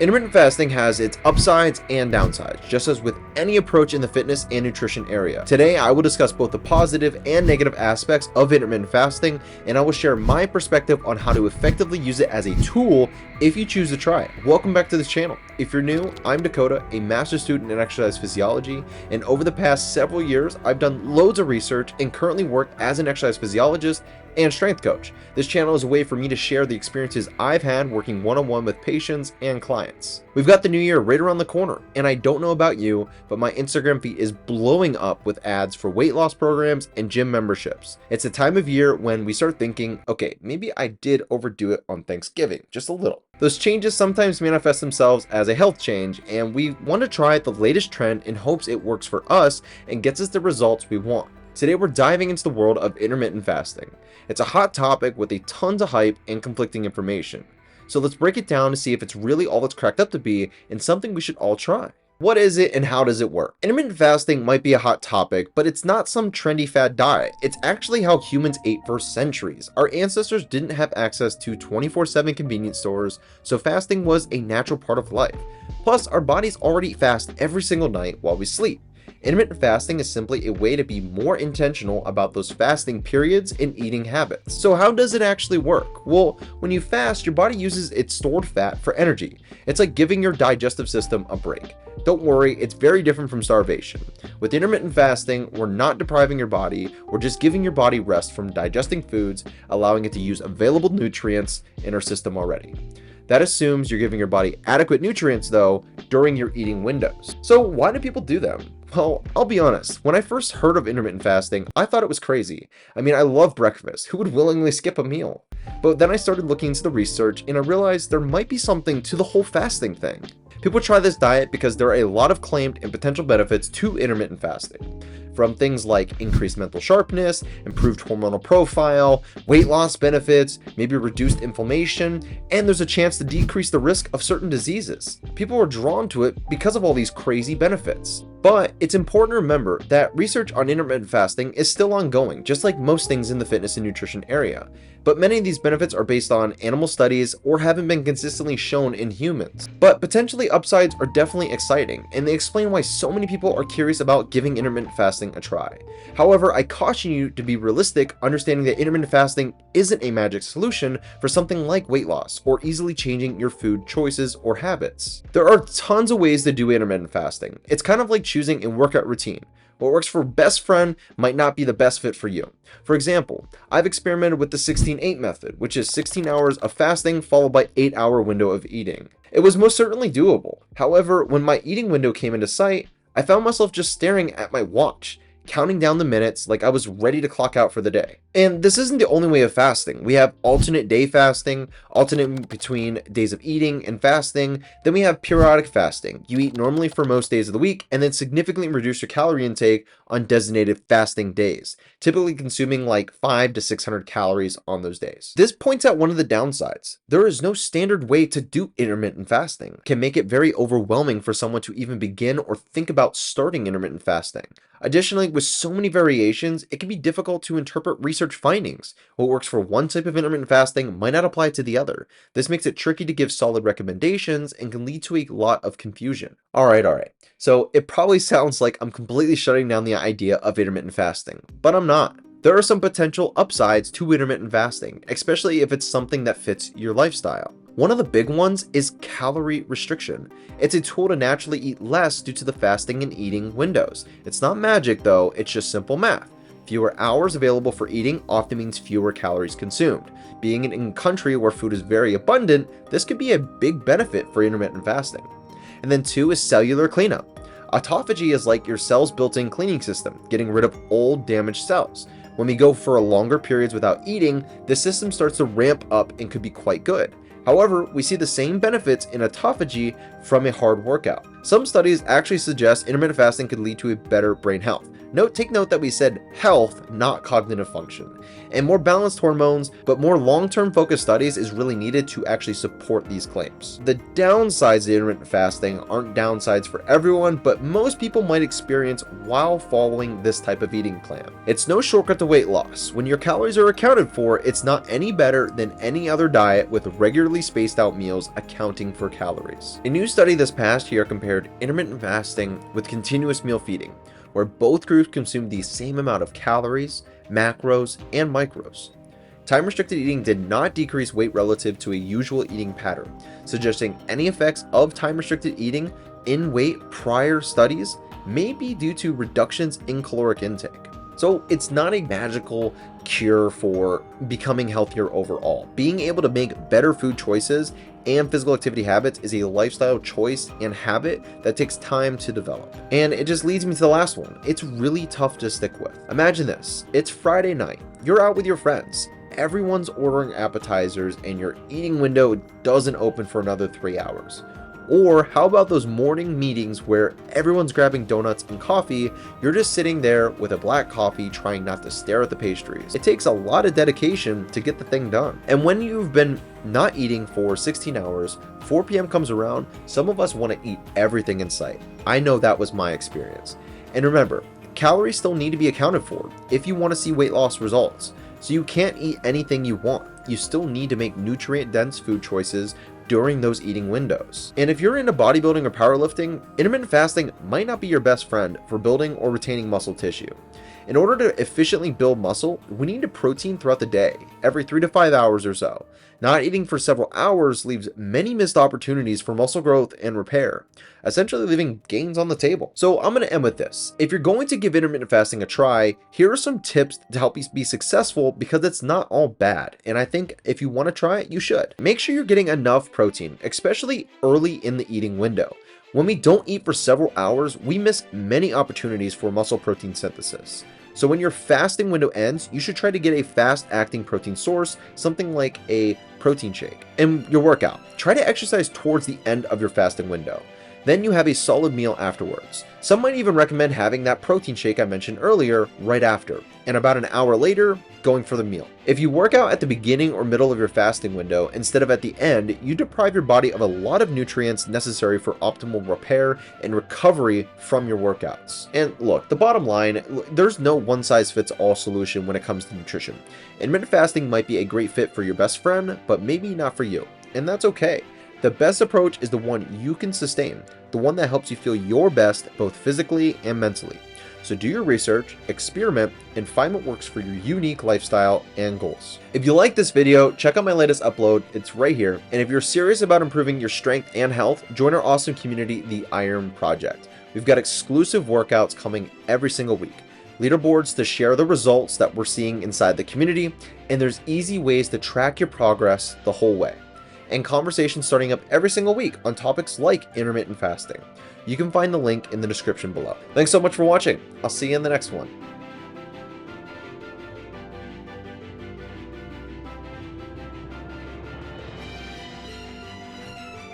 Intermittent fasting has its upsides and downsides, just as with any approach in the fitness and nutrition area. Today, I will discuss both the positive and negative aspects of intermittent fasting, and I will share my perspective on how to effectively use it as a tool if you choose to try it. Welcome back to this channel. If you're new, I'm Dakota, a master's student in exercise physiology, and over the past several years, I've done loads of research and currently work as an exercise physiologist and strength coach. This channel is a way for me to share the experiences I've had working one-on-one with patients and clients. We've got the new year right around the corner, and I don't know about you, but my Instagram feed is blowing up with ads for weight loss programs and gym memberships. It's a time of year when we start thinking, okay, maybe I did overdo it on Thanksgiving, just a little. Those changes sometimes manifest themselves as a health change, and we want to try the latest trend in hopes it works for us and gets us the results we want. Today we're diving into the world of intermittent fasting. It's a hot topic with a tons of hype and conflicting information. So let's break it down to see if it's really all it's cracked up to be and something we should all try. What is it and how does it work? Intermittent fasting might be a hot topic, but it's not some trendy fad diet. It's actually how humans ate for centuries. Our ancestors didn't have access to 24/7 convenience stores, so fasting was a natural part of life. Plus, our bodies already fast every single night while we sleep. Intermittent fasting is simply a way to be more intentional about those fasting periods and eating habits. So how does it actually work? Well, when you fast, your body uses its stored fat for energy. It's like giving your digestive system a break. Don't worry, it's very different from starvation. With intermittent fasting, we're not depriving your body, we're just giving your body rest from digesting foods, allowing it to use available nutrients in our system already. That assumes you're giving your body adequate nutrients though during your eating windows. So why do people do them? Well, I'll be honest, when I first heard of intermittent fasting, I thought it was crazy. I mean, I love breakfast. Who would willingly skip a meal? But then I started looking into the research and I realized there might be something to the whole fasting thing. People try this diet because there are a lot of claimed and potential benefits to intermittent fasting. From things like increased mental sharpness, improved hormonal profile, weight loss benefits, maybe reduced inflammation, and there's a chance to decrease the risk of certain diseases. People are drawn to it because of all these crazy benefits. But it's important to remember that research on intermittent fasting is still ongoing, just like most things in the fitness and nutrition area. But many of these benefits are based on animal studies or haven't been consistently shown in humans. But potentially upsides are definitely exciting, and they explain why so many people are curious about giving intermittent fasting a try. However, I caution you to be realistic, understanding that intermittent fasting isn't a magic solution for something like weight loss or easily changing your food choices or habits. There are tons of ways to do intermittent fasting. It's kind of like choosing a workout routine. What works for best friend might not be the best fit for you. For example, I've experimented with the 16-8 method, which is 16 hours of fasting followed by 8-hour window of eating. It was most certainly doable. However, when my eating window came into sight, I found myself just staring at my watch, counting down the minutes like I was ready to clock out for the day. And this isn't the only way of fasting. We have alternate day fasting, alternating between days of eating and fasting. Then we have periodic fasting. You eat normally for most days of the week and then significantly reduce your calorie intake on designated fasting days, typically consuming like 500 to 600 calories on those days. This points out one of the downsides. There is no standard way to do intermittent fasting. It can make it very overwhelming for someone to even begin or think about starting intermittent fasting. Additionally, with so many variations, it can be difficult to interpret research findings. What works for one type of intermittent fasting might not apply to the other. This makes it tricky to give solid recommendations and can lead to a lot of confusion. All right. So it probably sounds like I'm completely shutting down the idea of intermittent fasting, but I'm not. There are some potential upsides to intermittent fasting, especially if it's something that fits your lifestyle. One of the big ones is calorie restriction. It's a tool to naturally eat less due to the fasting and eating windows. It's not magic though, it's just simple math. Fewer hours available for eating often means fewer calories consumed. Being in a country where food is very abundant, this could be a big benefit for intermittent fasting. And then 2 is cellular cleanup. Autophagy is like your cell's built-in cleaning system, getting rid of old damaged cells. When we go for longer periods without eating, the system starts to ramp up and could be quite good. However, we see the same benefits in autophagy from a hard workout. Some studies actually suggest intermittent fasting could lead to a better brain health. Take note that we said health, not cognitive function. And more balanced hormones, but more long-term focused studies is really needed to actually support these claims. The downsides of intermittent fasting aren't downsides for everyone, but most people might experience while following this type of eating plan. It's no shortcut to weight loss. When your calories are accounted for, it's not any better than any other diet with regularly spaced out meals accounting for calories. A new study this past year compared intermittent fasting with continuous meal feeding, where both groups consumed the same amount of calories, macros, and micros. Time-restricted eating did not decrease weight relative to a usual eating pattern, suggesting any effects of time-restricted eating in weight prior studies may be due to reductions in caloric intake. So it's not a magical cure for becoming healthier overall. Being able to make better food choices and physical activity habits is a lifestyle choice and habit that takes time to develop. And it just leads me to the last one. It's really tough to stick with. Imagine this. It's Friday night. You're out with your friends. Everyone's ordering appetizers and your eating window doesn't open for another 3 hours. Or how about those morning meetings where everyone's grabbing donuts and coffee, you're just sitting there with a black coffee trying not to stare at the pastries. It takes a lot of dedication to get the thing done. And when you've been not eating for 16 hours, 4 p.m. comes around, some of us want to eat everything in sight. I know that was my experience. And remember, calories still need to be accounted for if you want to see weight loss results. So you can't eat anything you want. You still need to make nutrient-dense food choices during those eating windows. And if you're into bodybuilding or powerlifting, intermittent fasting might not be your best friend for building or retaining muscle tissue. In order to efficiently build muscle, we need a protein throughout the day, every 3 to 5 hours or so. Not eating for several hours leaves many missed opportunities for muscle growth and repair, essentially leaving gains on the table. So I'm going to end with this. If you're going to give intermittent fasting a try, here are some tips to help you be successful because it's not all bad. And I think if you want to try it, you should. Make sure you're getting enough protein, especially early in the eating window. When we don't eat for several hours, we miss many opportunities for muscle protein synthesis. So when your fasting window ends, you should try to get a fast-acting protein source, something like a protein shake. And your workout, try to exercise towards the end of your fasting window. Then you have a solid meal afterwards. Some might even recommend having that protein shake I mentioned earlier right after, and about an hour later, going for the meal. If you work out at the beginning or middle of your fasting window instead of at the end, you deprive your body of a lot of nutrients necessary for optimal repair and recovery from your workouts. And look, the bottom line, there's no one-size-fits-all solution when it comes to nutrition. Intermittent fasting might be a great fit for your best friend, but maybe not for you, and that's okay. The best approach is the one you can sustain, the one that helps you feel your best both physically and mentally. So do your research, experiment, and find what works for your unique lifestyle and goals. If you like this video, check out my latest upload, it's right here. And if you're serious about improving your strength and health, join our awesome community, the Iron Project. We've got exclusive workouts coming every single week, leaderboards to share the results that we're seeing inside the community, and there's easy ways to track your progress the whole way. And conversations starting up every single week on topics like intermittent fasting. You can find the link in the description below. Thanks so much for watching. I'll see you in the next one.